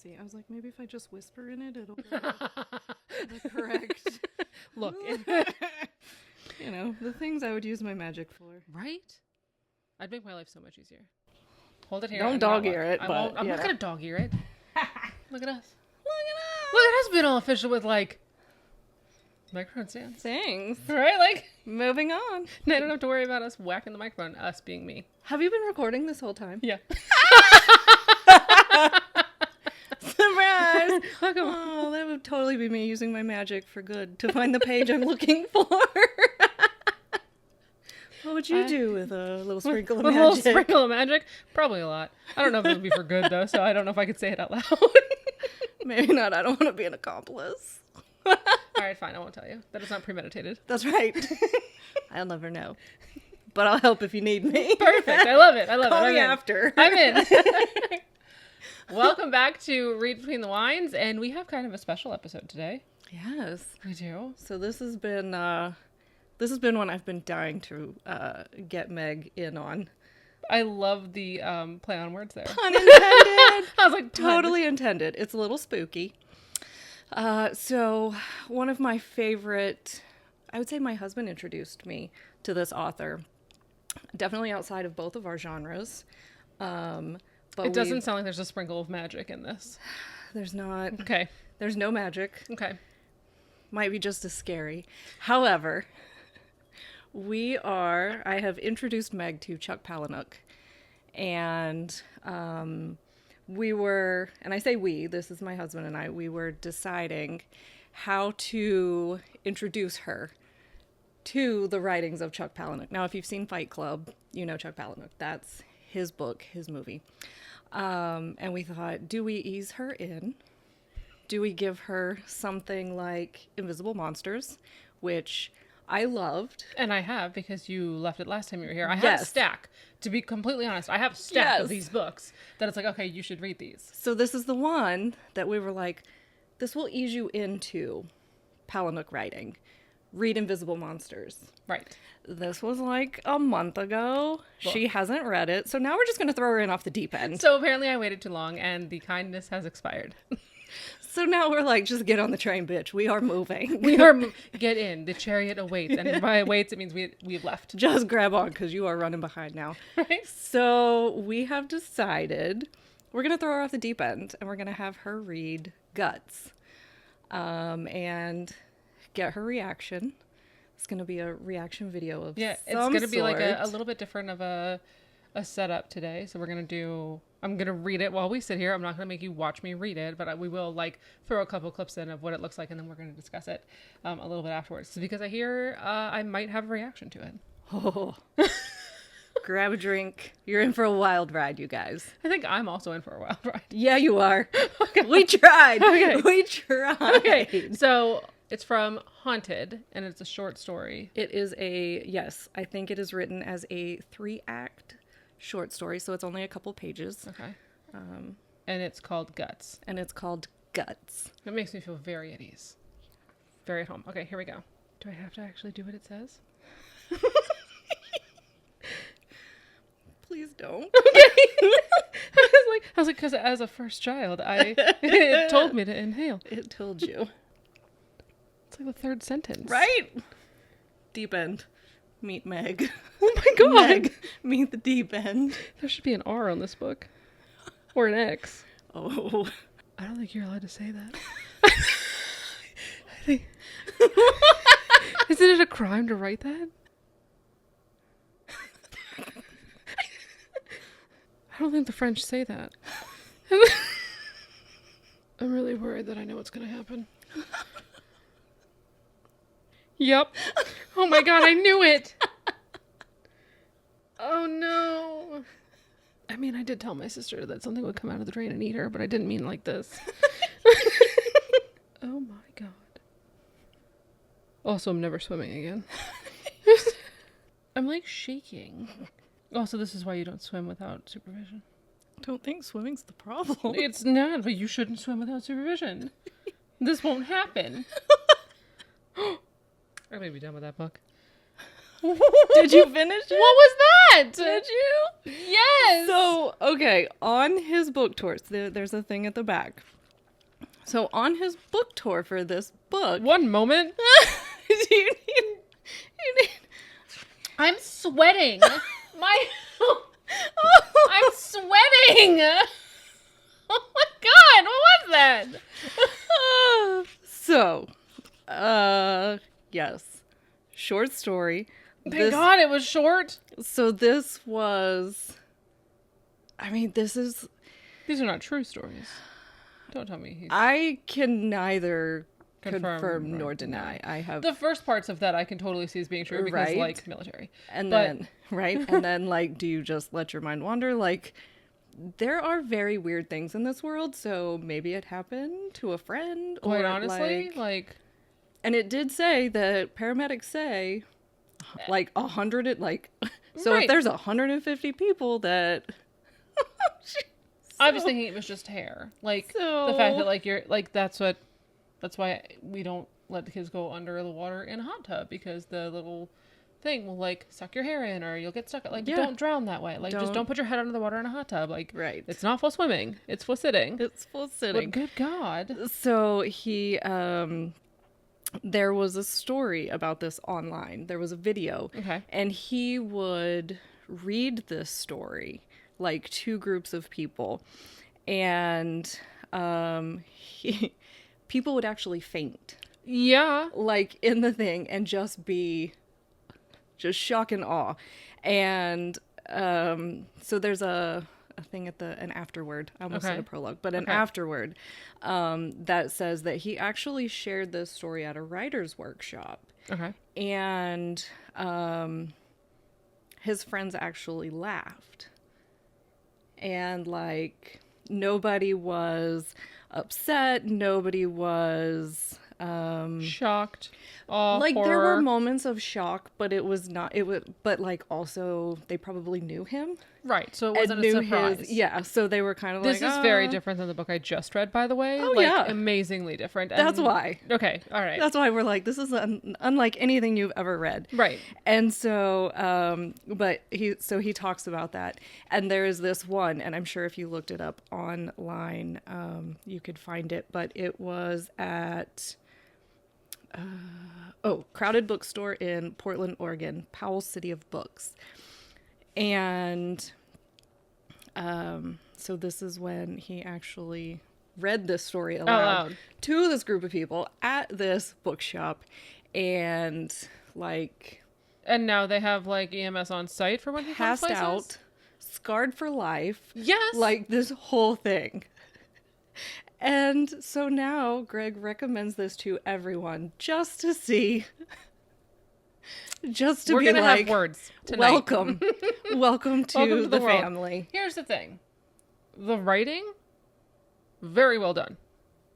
messy. I was like, maybe if I just whisper in it, it'll be the correct. Look. You know, the things I would use my magic for. Right? I'd make my life so much easier. Hold it here. Don't dog ear it, but I'm not going to dog ear it. Look at us. Look at us. Look at us being all official with, like, microphone stands. Thanks. Right? Like, Moving on. I don't have to worry about us whacking the microphone, us being me. Have you been recording this whole time? Yeah. Surprise! Welcome. Oh, that would totally be me using my magic for good to find the page I'm looking for. What would you do with a little sprinkle of With magic? a little sprinkle of magic? Probably a lot. I don't know if it would be for good, though, so I don't know if I could say it out loud. Maybe not. I don't want to be an accomplice. All right, fine. I won't tell you. That is not premeditated. That's right. I'll never know. But I'll help if you need me. Perfect. I love it. I love Call it. me after. I'm in. Welcome back to Read Between the Wines, and we have kind of a special episode today. Yes. We do. So this has been one I've been dying to get Meg in on. I love the play on words there. Pun intended. I was like, Totally intended. It's a little spooky. So one of my favorite, I would say my husband introduced me to this author. Definitely outside of both of our genres. But it doesn't sound like there's a sprinkle of magic in this. There's not. Okay. There's no magic. Okay. Might be just as scary. However, I have introduced Meg to Chuck Palahniuk. And we were, and I say we, this is my husband and I, we were deciding how to introduce her to the writings of Chuck Palahniuk. Now, if you've seen Fight Club, you know Chuck Palahniuk. That's his book, his movie. And we thought, do we ease her in? Do we give her something like Invisible Monsters, which I loved. And I have, because you left it last time you were here. I have Yes. a stack. To be completely honest, I have a stack Yes. of these books that it's like, okay, you should read these. So this is the one that we were like, this will ease you into Palahniuk writing. Read Invisible Monsters. Right. This was like a month ago. Well- She hasn't read it. So now we're just going to throw her in off the deep end. So apparently I waited too long and the kindness has expired. So now we're like, just get on the train, bitch. We are moving. We are, get in. The chariot awaits. And by awaits, it means we've left. Just grab on because you are running behind now. Right? So we have decided we're going to throw her off the deep end and we're going to have her read Guts and get her reaction. It's going to be a reaction video of Yeah, it's some going to be like a sort. little bit different of a setup today. So we're going to do, I'm going to read it while we sit here. I'm not going to make you watch me read it, but we will like throw a couple clips in of what it looks like. And then we're going to discuss it a little bit afterwards. So because I hear I might have a reaction to it. Oh. Grab a drink. You're in for a wild ride, you guys. I think I'm also in for a wild ride. Yeah, you are. Okay. We tried. Okay. We tried. Okay. So it's from Haunted and it's a short story. It is yes, I think it is written as a 3-act short story, so it's only a couple pages. Okay. And it's called Guts. And it's called Guts. It makes me feel very at ease. Very at home. Okay, here we go. Do I have to actually do what it says? Please don't. I was like, because as a first child, it told me to inhale. It told you. It's like the third sentence. Right? Deep end. Meet Meg. Oh my god. Meg, meet the deep end. There should be an R on this book. Or an X. Oh. I don't think you're allowed to say that. I think... Isn't it a crime to write that? I don't think the French say that. I'm really worried that I know what's going to happen. Yep. Oh my god, I knew it! Oh no. I mean, I did tell my sister that something would come out of the drain and eat her, but I didn't mean like this. Oh my god. Also, I'm never swimming again. I'm like shaking. Also, this is why you don't swim without supervision. I don't think swimming's the problem. It's not, but you shouldn't swim without supervision. This won't happen. I'm gonna be done with that book. Did you finish it? What was that. Did you? Yes. So, okay, on his book tours, there's a thing at the back. So, on his book tour for this book, one moment. you need. I'm sweating. I'm sweating. Oh my god, what was that? So, yes, short story. Thank God it was short. So this was, I mean, These are not true stories. Don't tell me I can neither confirm nor deny. I have the first parts of that I can totally see as being true because Right. like military. and but- then right, and then like, do you just let your mind wander? Like, there are very weird things in this world, so maybe it happened to a friend. Quite or honestly, and it did say that paramedics say, like 100, like, so Right. if there's 150 people that. I was thinking it was just hair. Like the fact that like you're like that's why we don't let the kids go under the water in a hot tub, because the little thing will like suck your hair in or you'll get stuck. Like, Yeah. don't drown that way. Like, just Don't- don't put your head under the water in a hot tub. Like, Right. it's not for swimming. It's for sitting. It's full But sitting. good God. So he, there was a story about this online. There was a video. Okay. And he would read this story, like, to groups of people. And people would actually faint, Yeah. like, in the thing, and just be just shock and awe. And so there's a thing at an afterword. I almost said Okay. a prologue, but an Okay. afterword that says that he actually shared this story at a writer's workshop. Okay. And his friends actually laughed. And, like, nobody was upset. Nobody was Shocked. Awe, like, horror. there were moments of shock, but it was not, but, like, also they probably knew him. Right. So it And wasn't a knew surprise. yeah, so they were kind of This like, is very different than the book I just read, by the way. Oh, like, yeah. amazingly different. That's And- why. Okay. All right. That's why we're like, this is unlike anything you've ever read. Right. And so, but he talks about that. And there is this one, and I'm sure if you looked it up online, you could find it, but it was at, Crowded Bookstore in Portland, Oregon, Powell City of Books. And, so this is when he actually read this story aloud to this group of people at this bookshop. And, like, And now they have like EMS on site for when he comes passed places? out, scarred for life, Yes. like this whole thing. And so now Greg recommends this to everyone just to see, just to we're be gonna like, have words tonight. welcome, welcome to the world. family. Here's the thing. The writing, very well done.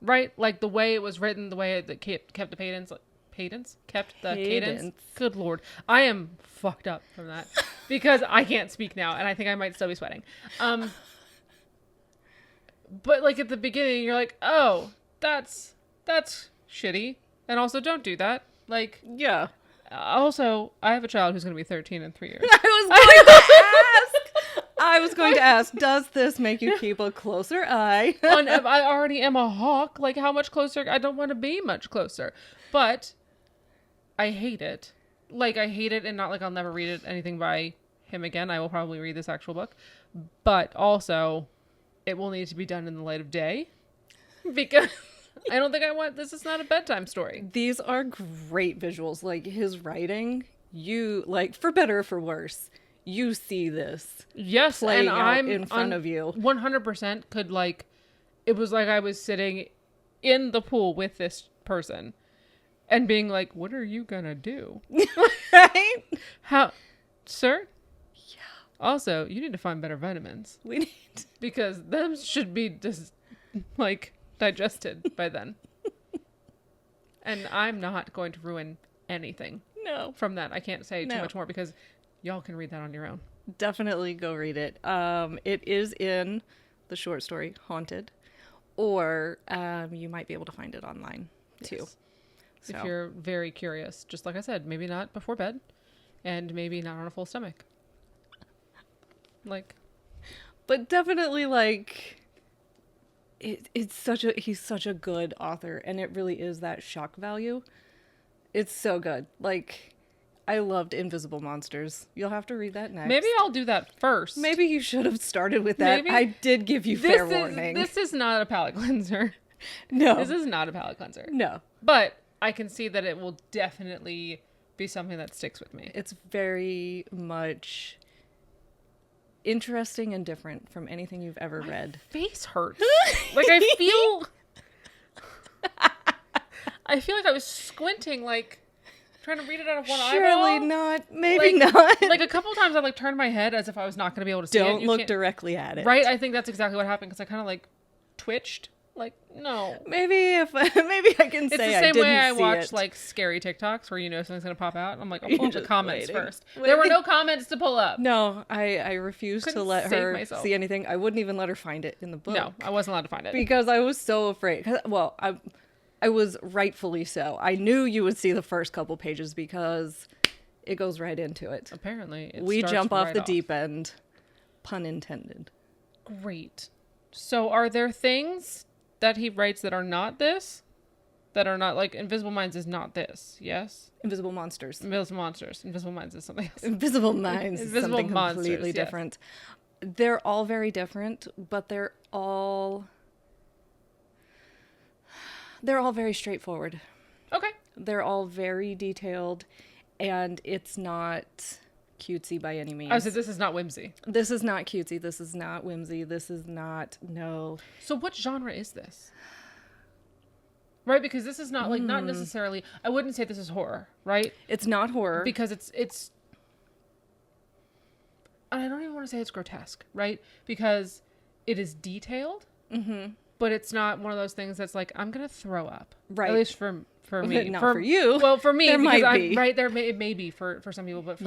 Right? Like the way it was written, the way it kept the cadence. Kept the cadence. Cadence. Good Lord. I am fucked up from that because I can't speak now and I think I might still be sweating. But like at the beginning, you're like, oh, that's shitty. And also don't do that. Like, Yeah. also, I have a child who's going to be 13 in 3 years. I was going to ask, does this make you keep a closer eye? I already am a hawk. Like, how much closer? I don't want to be much closer. But I hate it. Like, I hate it, and not like I'll never read anything by him again. I will probably read this actual book. But also, it will need to be done in the light of day. Because I don't think this is not a bedtime story. These are great visuals. Like, his writing, you, like, for better or for worse, you see this Yes, playing and out I'm in front of you. 100% could, like, it was like I was sitting in the pool with this person and being like, what are you gonna do? Right? How, sir? Yeah. Also, you need to find better vitamins We need because them should be digested by then. And I'm not going to ruin anything no. from that. I can't say too No. much more because y'all can read that on your own. Definitely go read it. It is in the short story Haunted, or you might be able to find it online too. Yes. So. If you're very curious, just like I said, maybe not before bed and maybe not on a full stomach. Like, but definitely like he's such a good author, and it really is that shock value. It's so good. Like, I loved Invisible Monsters. You'll have to read that next. maybe I'll do that first. Maybe you should have started with that. Maybe. I did give you fair warning. This is not a palate cleanser. No. This is not a palate cleanser. No. But I can see that it will definitely be something that sticks with me. It's very much interesting and different from anything you've ever read. Face hurts. Like, I feel like I was squinting, like, trying to read it out of one eyeball. Surely not. Maybe not. Like, a couple times I, like, turned my head as if I was not going to be able to see it. Don't look directly at it. Right? I think that's exactly what happened, because I kind of, like, twitched. Like, no. Maybe I can It's say the I same didn't way I see watch it. like scary TikToks where you know something's gonna pop out. I'm like, I'll pull up the Just comments waiting. first. There were no comments to pull up. No, I refuse to Couldn't let save her myself. see anything. I wouldn't even let her find it in the book. No, I wasn't allowed to find it. Because I was so afraid. Well, I was rightfully so. I knew you would see the first couple pages because it goes right into it. Apparently, We starts jump off right the deep end. Pun intended. Great. So, are there things that he writes that are not this? That are not, like, Invisible Minds is not this, yes? Invisible Monsters. Invisible Monsters. Invisible Minds is something else. Invisible Minds is Invisible something Monsters, completely yes. different. They're all very different, but they're all very straightforward. Okay. They're all very detailed, and it's not cutesy by any means. I said this is not whimsy. This is not cutesy. This is not whimsy. This is not, no. So what genre is this? Right, because this is not, like, not necessarily, I wouldn't say this is horror, right? It's not horror. Because it's I don't even want to say it's grotesque, right? Because it is detailed, but it's not one of those things that's like, I'm going to throw up. Right. At least for me. Not for you. Well, for me, There because might be. right, it may be for some people, but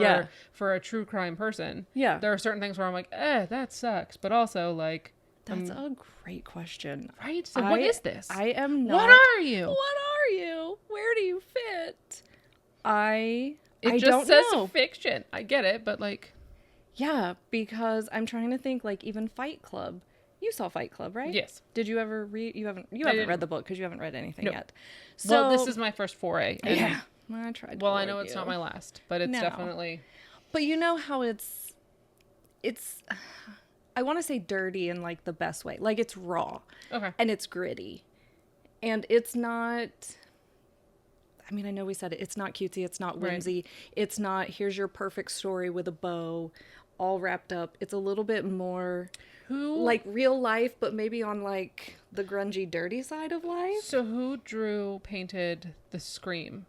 for a true crime person, Yeah. there are certain things where I'm like, that sucks. But also, like, That's a great question. right? So what is this? I am not. What are you? What are you? Where do you fit? I It just don't says know. fiction. I get it, but, like, Yeah, because I'm trying to think, like, even Fight Club. You saw Fight Club, right? yes. Did you ever read? You haven't didn't. read the book because you haven't read anything Nope. yet. Well, this is my first foray. And, yeah. I tried. To well, I warn know it's you. not my last, but it's No. definitely. But you know how it's. I want to say dirty in, like, the best way. Like, it's raw. Okay. And it's gritty. And it's not. I mean, I know we said it. It's not cutesy. It's not Right. whimsy. It's not, here's your perfect story with a bow, all wrapped up. It's a little bit more like real life, but maybe on, like, the grungy, dirty side of life. So who painted the Scream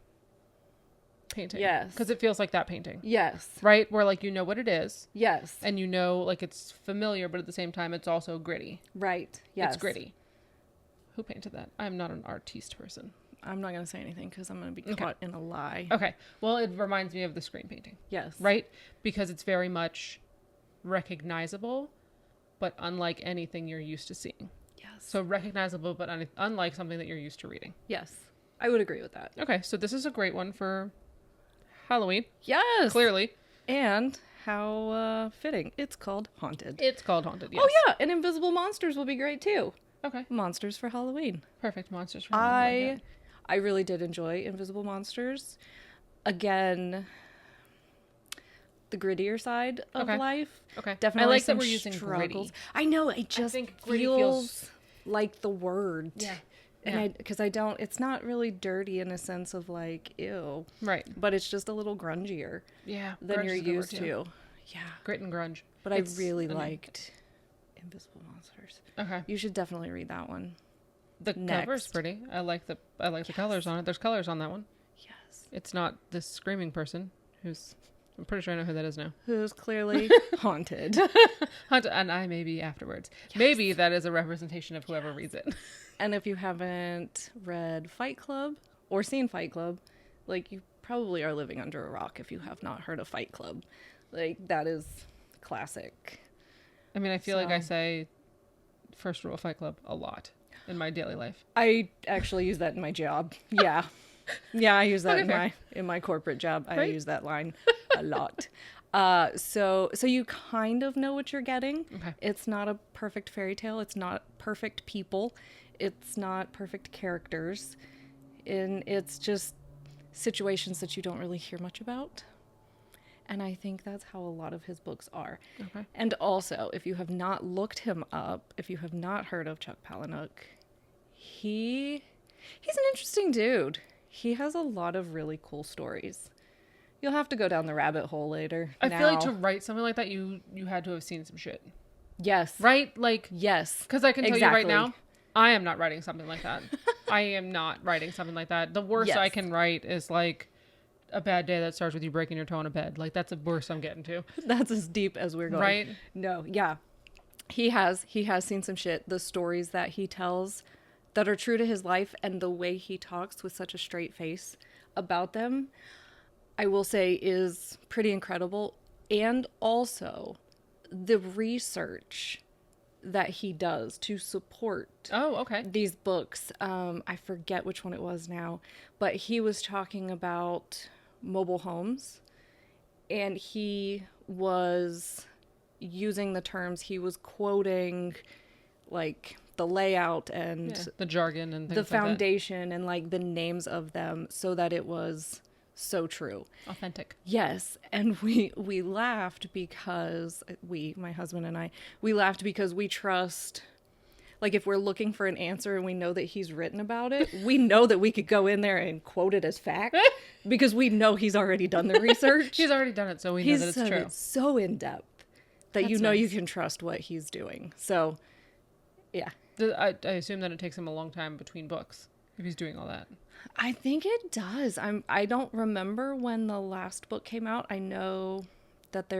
painting? Yes. Because it feels like that painting. Yes. Right? Where, like, you know what it is. Yes. And you know, like, it's familiar, but at the same time, it's also gritty. Right. Yes. It's gritty. Who painted that? I'm not an artiste person. I'm not going to say anything because I'm going to be caught in a lie. Okay. Well, it reminds me of the Scream painting. Yes. Right? Because it's very much recognizable, but unlike anything you're used to seeing. Yes. So recognizable, but unlike something that you're used to reading. Yes. I would agree with that. Okay, so this is a great one for Halloween. Yes. Clearly. And how fitting. It's called Haunted. It's called Haunted, yes. Oh, yeah. And Invisible Monsters will be great, too. Okay. Monsters for Halloween. Perfect. Monsters for Halloween. I really did enjoy Invisible Monsters. Again, the grittier side of life. Okay. Definitely I like that some we're using struggles. gritty. I know. It just think gritty feels like the word. Yeah. And because I don't, it's not really dirty in a sense of, like, ew. Right. But it's just a little grungier Yeah. than grunge you're is a good word, used too. to. Yeah. Grit and grunge. But I really liked Invisible Monsters. Okay. You should definitely read that one. The cover's pretty. I like the colors on it. There's colors on that one. Yes. It's not this screaming person who's, I'm pretty sure I know who that is now. Who's clearly haunted. And I maybe afterwards. Yes. Maybe that is a representation of whoever reads it. And if you haven't read Fight Club or seen Fight Club, like, you probably are living under a rock if you have not heard of Fight Club. Like, that is classic. I mean, I feel like I say first rule of Fight Club a lot in my daily life. I actually use that in my job. Yeah. Yeah, I use that Okay, in my corporate job. I Right? use that line a lot. So you kind of know what you're getting. Okay. It's not a perfect fairy tale. It's not perfect people. It's not perfect characters. And it's just situations that you don't really hear much about. And I think that's how a lot of his books are. Okay. And also, if you have not looked him up, if you have not heard of Chuck Palahniuk, he's an interesting dude. He has a lot of really cool stories. You'll have to go down the rabbit hole later. I feel like to write something like that, you had to have seen some shit. Yes. Right? Like, yes. because I can tell you right now, I am not writing something like that. I am not writing something like that. The worst I can write is like a bad day that starts with you breaking your toe in a bed. Like, that's the worst I'm getting to. That's as deep as we're going. Right? No, yeah. He has seen some shit. The stories that he tells that are true to his life and the way he talks with such a straight face about them, I will say, is pretty incredible. And also the research that he does to support these books. I forget which one it was now, but he was talking about mobile homes, and he was using the terms, he was quoting like the layout and the jargon and things the like foundation and like the names of them, so that it was so true, authentic. Yes. And we laughed because my husband and I, we laughed because we trust, like, if we're looking for an answer and we know that he's written about it, we know that we could go in there and quote it as fact because we know he's already done the research. He's already done it, so we know that it's true. It's so in depth that That's you know nice. you can trust what he's doing. So, yeah. I assume that it takes him a long time between books if he's doing all that. I think it does. I don't remember when the last book came out. I know that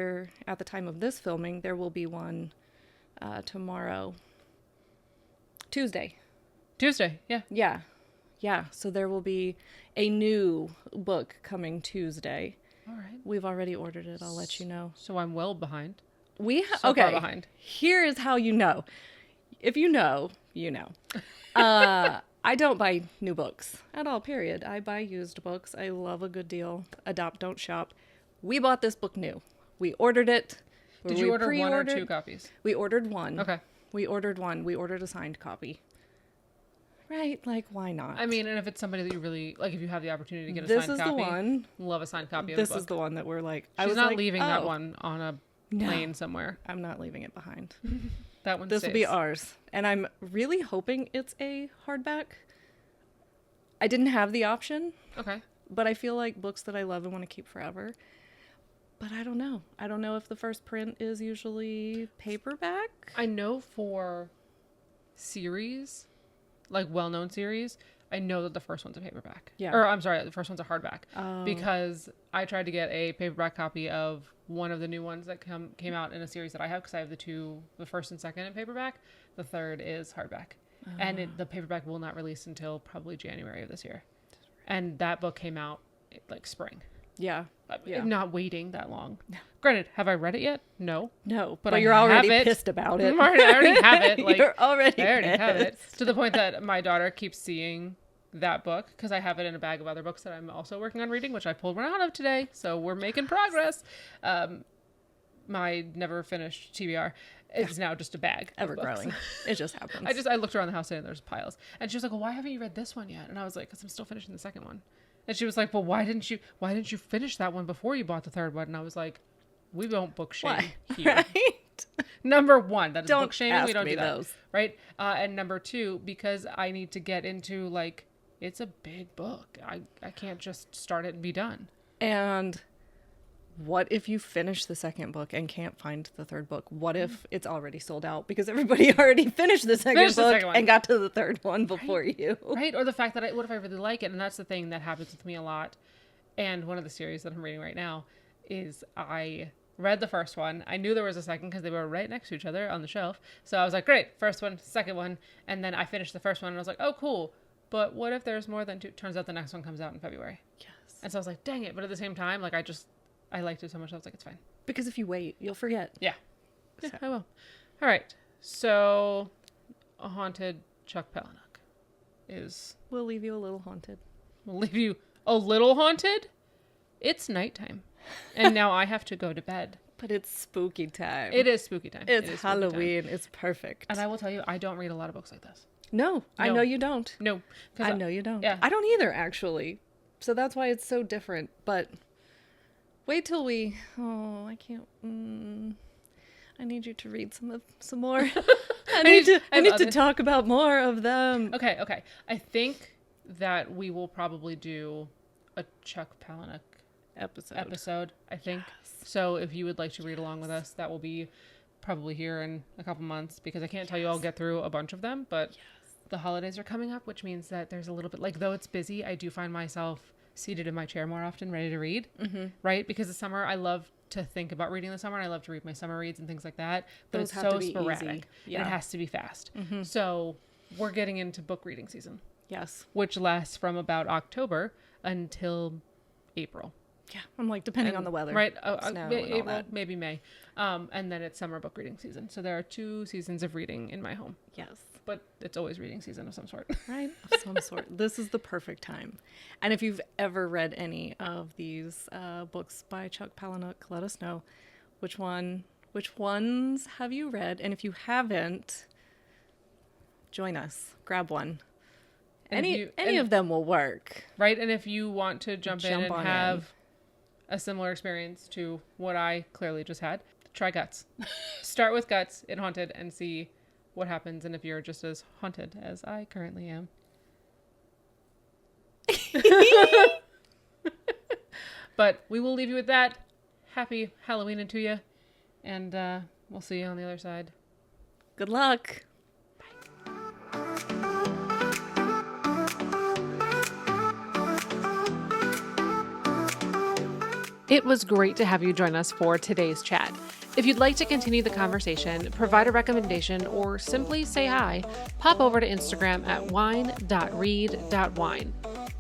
at the time of this filming, there will be one tomorrow. Tuesday, yeah. So there will be a new book coming Tuesday. All right. We've already ordered it. I'll let you know. So I'm well behind. Far behind. Here is how you know. If you know, you know. I don't buy new books at all, period. I buy used books. I love a good deal. Adopt, don't shop. We bought this book new. We ordered it. Did you order one or two copies? We ordered one. Okay. We ordered one. We ordered a signed copy. Right? Like, why not? I mean, and if it's somebody that you really, like, if you have the opportunity to get a this signed is copy. the one. Love a signed copy of the book. This is the one that we're like, She's not leaving that one on a plane somewhere. I'm not leaving it behind. That one This stays. will be ours. And I'm really hoping it's a hardback. I didn't have the option. Okay. But I feel like books that I love and want to keep forever. But I don't know. I don't know if the first print is usually paperback. I know for series, like well-known series, I know that the first one's a paperback. Yeah. Or I'm sorry, the first one's a hardback. Oh. Because I tried to get a paperback copy of one of the new ones that came out in a series that I have, because I have the first and second in paperback. The third is hardback. And the paperback will not release until probably January of this year. And that book came out like spring. Yeah. I'm not waiting that long. Granted, have I read it yet? No. No, but I you're already have it. pissed about it. I already have it. Like, you're already I already have it. pissed. To the point that my daughter keeps seeing that book because I have it in a bag of other books that I'm also working on reading, which I pulled one out of today. So we're making progress. My never finished TBR is now just a bag. Ever growing. It just happens. I looked around the house today and there's piles. And she was like, well, why haven't you read this one yet? And I was like, because I'm still finishing the second one. And she was like, well, why didn't you finish that one before you bought the third one? And I was like, we don't book shame here. Right? Number one, that is Don't book shaming. We don't do that. those. Right? And number two, because I need to get into, like, it's a big book. I can't just start it and be done. And what if you finish the second book and can't find the third book? What if it's already sold out because everybody already finished the second book and got to the third one before you? Right? Or the fact that what if I really like it? And that's the thing that happens with me a lot. And one of the series that I'm reading right now is I read the first one. I knew there was a second because they were right next to each other on the shelf. So I was like, great, first one, second one. And then I finished the first one and I was like, oh, cool. But what if there's more than two? Turns out the next one comes out in February. Yes. And so I was like, dang it. But at the same time, like, I liked it so much. I was like, it's fine. Because if you wait, you'll forget. Yeah. So. I will. All right. So a haunted Chuck Palahniuk is... We'll leave you a little haunted. We'll leave you a little haunted. It's nighttime. And now I have to go to bed. But it's spooky time. It is spooky time. It's Halloween. It's perfect. And I will tell you, I don't read a lot of books like this. No, I know you don't. No. I know you don't. Yeah. I don't either, actually. So that's why it's so different. But wait till I can't. I need you to read some more. I need to talk about more of them. Okay. I think that we will probably do a Chuck Palahniuk episode, I think. Yes. So if you would like to read along with us, that will be probably here in a couple months, because I can't tell you I'll get through a bunch of them, but the holidays are coming up, which means that there's a little bit, like, though it's busy, I do find myself seated in my chair more often, ready to read, right? Because the summer, I love to think about reading the summer, and I love to read my summer reads and things like that, but Those it's so sporadic. Easy. Yeah. And it has to be fast. So we're getting into book reading season. Yes. Which lasts from about October until April. Yeah, I'm like, depending on the weather. Right. April, maybe May. And then it's summer book reading season. So there are 2 seasons of reading in my home. Yes. But it's always reading season of some sort. Right? Of some sort. This is the perfect time. And if you've ever read any of these books by Chuck Palahniuk, let us know which ones have you read. And if you haven't, join us. Grab one. Any of them will work. Right. And if you want to jump in and have a similar experience to what I clearly just had, try Guts. Start with Guts in Haunted and see what happens, and if you're just as haunted as I currently am. But we will leave you with that. Happy Halloween to you, and we'll see you on the other side. Good luck. It was great to have you join us for today's chat. If you'd like to continue the conversation, provide a recommendation, or simply say hi, pop over to Instagram at wine.read.wine.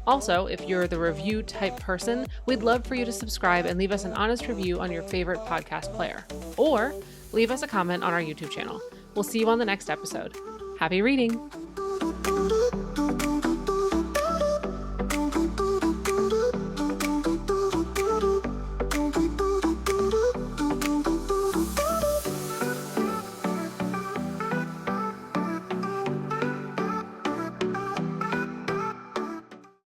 Also, if you're the review type person, we'd love for you to subscribe and leave us an honest review on your favorite podcast player. Or leave us a comment on our YouTube channel. We'll see you on the next episode. Happy reading!